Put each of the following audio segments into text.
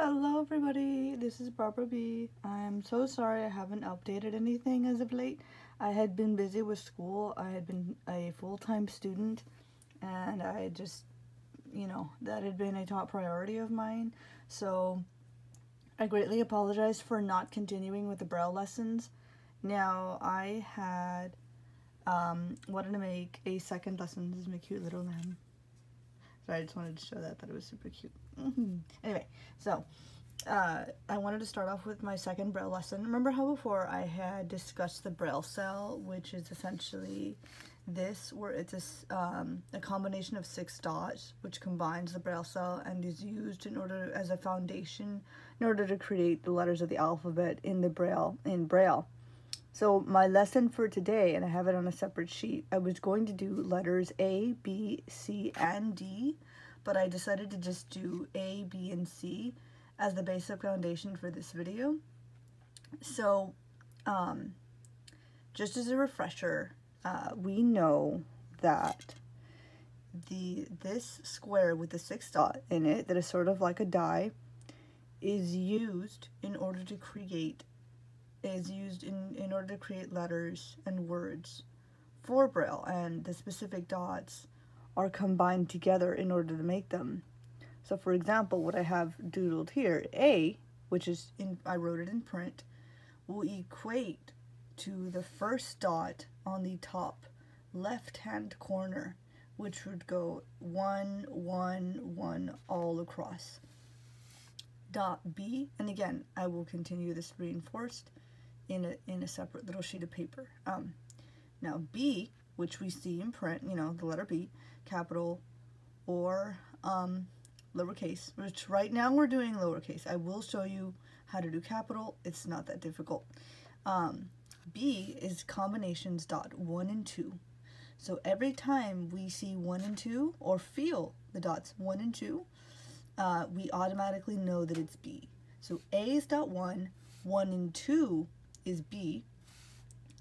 Hello everybody, this is Barbara B. I'm so sorry I haven't updated anything as of late. I had been busy with school. I had been a full-time student and I just, that had been a top priority of mine. So I greatly apologize for not continuing with the Braille lessons. Now I had wanted to make a second lesson. This is my cute little lamb. So I just wanted to show that it was super cute. Anyway, so I wanted to start off with my second Braille lesson. Remember how before I had discussed the Braille cell, which is essentially this, where it's a combination of 6 dots, which combines the Braille cell and is used as a foundation in order to create the letters of the alphabet in Braille. So my lesson for today, and I have it on a separate sheet, I was going to do letters A, B, C, and D, but I decided to just do A, B, and C as the basic foundation for this video. So, just as a refresher, we know that this square with the 6 dot in it, that is sort of like a die, is used in order to create letters and words for Braille, and the specific dots are combined together in order to make them. So for example, what I have doodled here, A, which is I wrote it in print, will equate to the first dot on the top left-hand corner, which would go 1, 1, 1 all across. Dot B, and again, I will continue this reinforced in a separate little sheet of paper. Now B, which we see in print, the letter B, capital or lowercase, which right now we're doing lowercase. I will show you how to do capital. It's not that difficult. B is combinations dot 1 and 2. So every time we see 1 and 2 or feel the dots 1 and 2, we automatically know that it's B. So A is dot 1, 1 and 2 is B,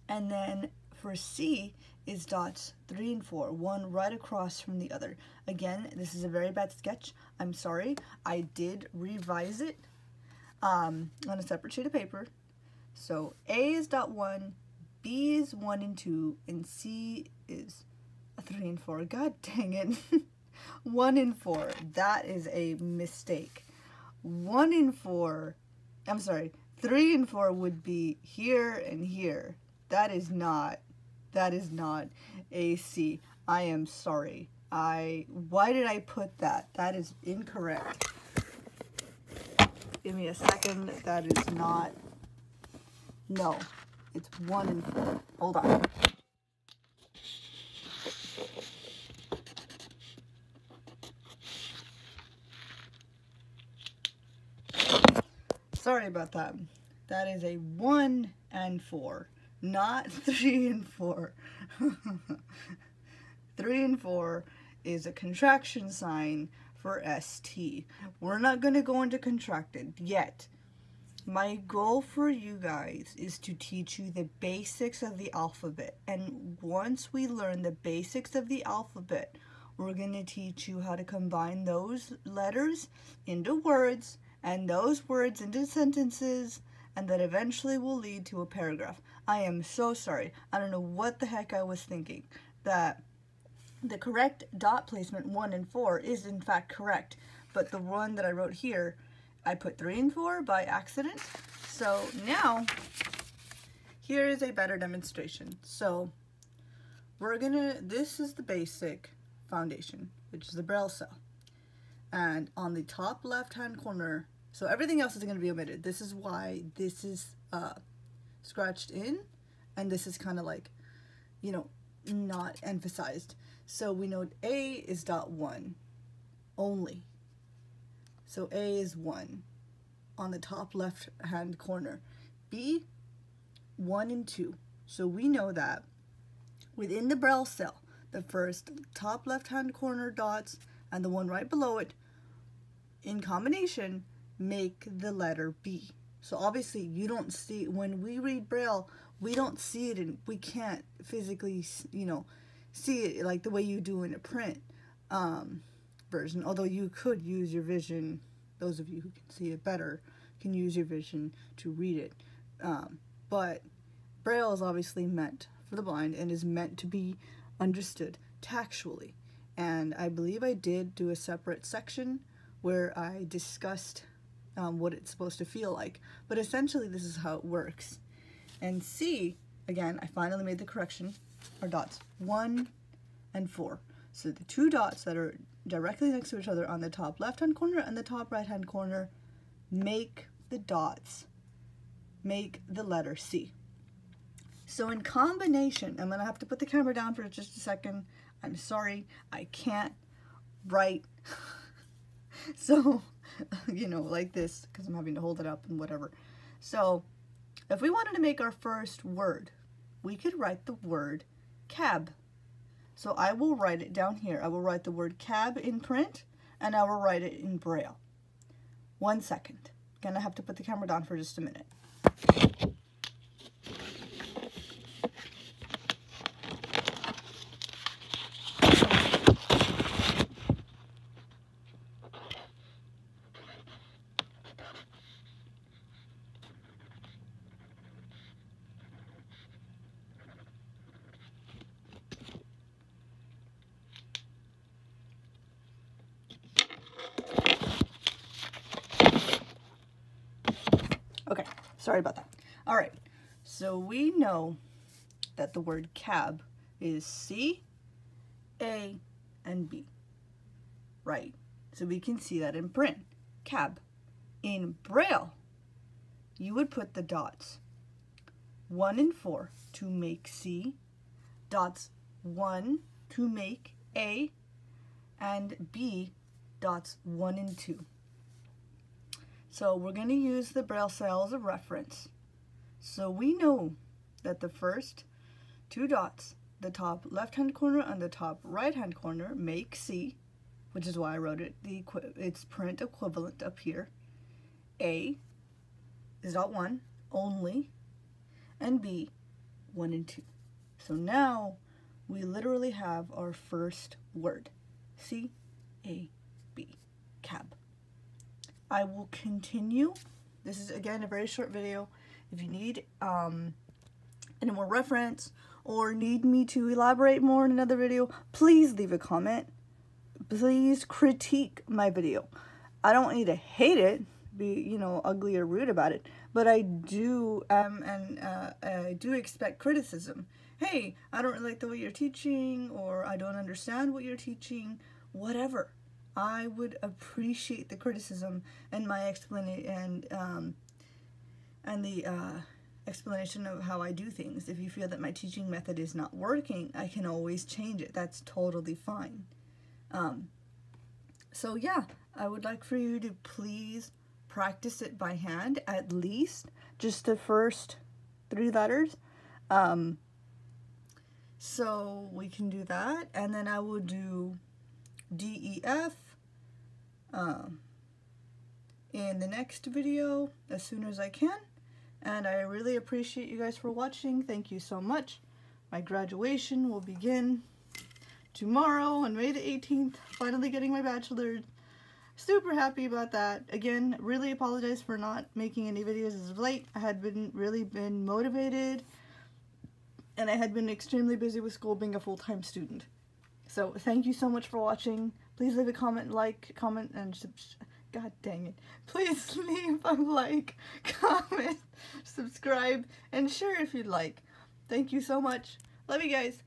and then for C is dots 3 and 4, one right across from the other. Again, this is a very bad sketch. I'm sorry. I did revise it on a separate sheet of paper. So A is dot 1, B is 1 and 2, and C is 3 and 4. God dang it. 1 and 4. That is a mistake. 1 and 4, I'm sorry, 3 and 4 would be here and here. That is not a C. I am sorry. Why did I put that? That is incorrect. Give me a second. That is not, no, it's 1 and 4. Hold on. Sorry about that. That is a 1 and 4, not 3 and 4. 3 and 4 is a contraction sign for ST. We're not going to go into contracted yet. My goal for you guys is to teach you the basics of the alphabet. And once we learn the basics of the alphabet, we're going to teach you how to combine those letters into words and those words into sentences, and that eventually will lead to a paragraph. I am so sorry. I don't know what the heck I was thinking. That the correct dot placement 1 and 4 is in fact correct, but the one that I wrote here, I put 3 and 4 by accident. So now, here is a better demonstration. So this is the basic foundation, which is the Braille cell. And on the top left-hand corner, so everything else is going to be omitted. This is why this is scratched in, and this is kind of like, not emphasized. So we know A is dot 1 only. So A is 1 on the top left-hand corner. B, 1 and 2. So we know that within the Braille cell, the first top left-hand corner dots and the one right below it, in combination, make the letter B. So obviously you don't see, when we read Braille, we don't see it, and we can't physically, see it like the way you do in a print version, although you could use your vision those of you who can see it better can use your vision to read it. But Braille is obviously meant for the blind and is meant to be understood textually. And I believe I did do a separate section where I discussed what it's supposed to feel like. But essentially this is how it works. And C, again, I finally made the correction, are dots 1 and 4. So the two dots that are directly next to each other on the top left-hand corner and the top right-hand corner make the dots, make the letter C. So in combination, I'm going to have to put the camera down for just a second. I'm sorry, I can't write. So, you know, like this, because I'm having to hold it up and whatever. So, if we wanted to make our first word, we could write the word cab. So I will write it down here. I will write the word cab in print, and I will write it in Braille. 1 second. Gonna have to put the camera down for just a minute. Okay, sorry about that. All right, so we know that the word cab is C, A, and B, right? So we can see that in print, cab. In Braille, you would put the dots 1 and 4 to make C, dots 1 to make A, and B, dots 1 and 2. So we're going to use the Braille cell as a reference. So we know that the first two dots, the top left-hand corner and the top right-hand corner, make C, which is why I wrote it, its print equivalent up here. A is dot 1 only, and B, 1 and 2. So now we literally have our first word, C-A-B, cab. I will continue. This is, again, a very short video. If you need any more reference or need me to elaborate more in another video, please leave a comment. Please critique my video. I don't need to hate it, be, you know, ugly or rude about it, but I do I do expect criticism. Hey, I don't really like the way you're teaching, or I don't understand what you're teaching, whatever. I would appreciate the criticism and my explanation and the explanation of how I do things. If you feel that my teaching method is not working, I can always change it. That's totally fine. So yeah, I would like for you to please practice it by hand, at least just the first 3 letters. So we can do that, and then I will do DEF in the next video as soon as I can. And I really appreciate you guys for watching. Thank you so much. My graduation will begin tomorrow on May the 18th. Finally getting my bachelor's. Super happy about that. Again, really apologize for not making any videos as of late. I had really been motivated, and I had been extremely busy with school, being a full-time student. So thank you so much for watching. Please leave a comment, comment, and God dang it. Please leave a like, comment, subscribe, and share if you'd like. Thank you so much. Love you guys.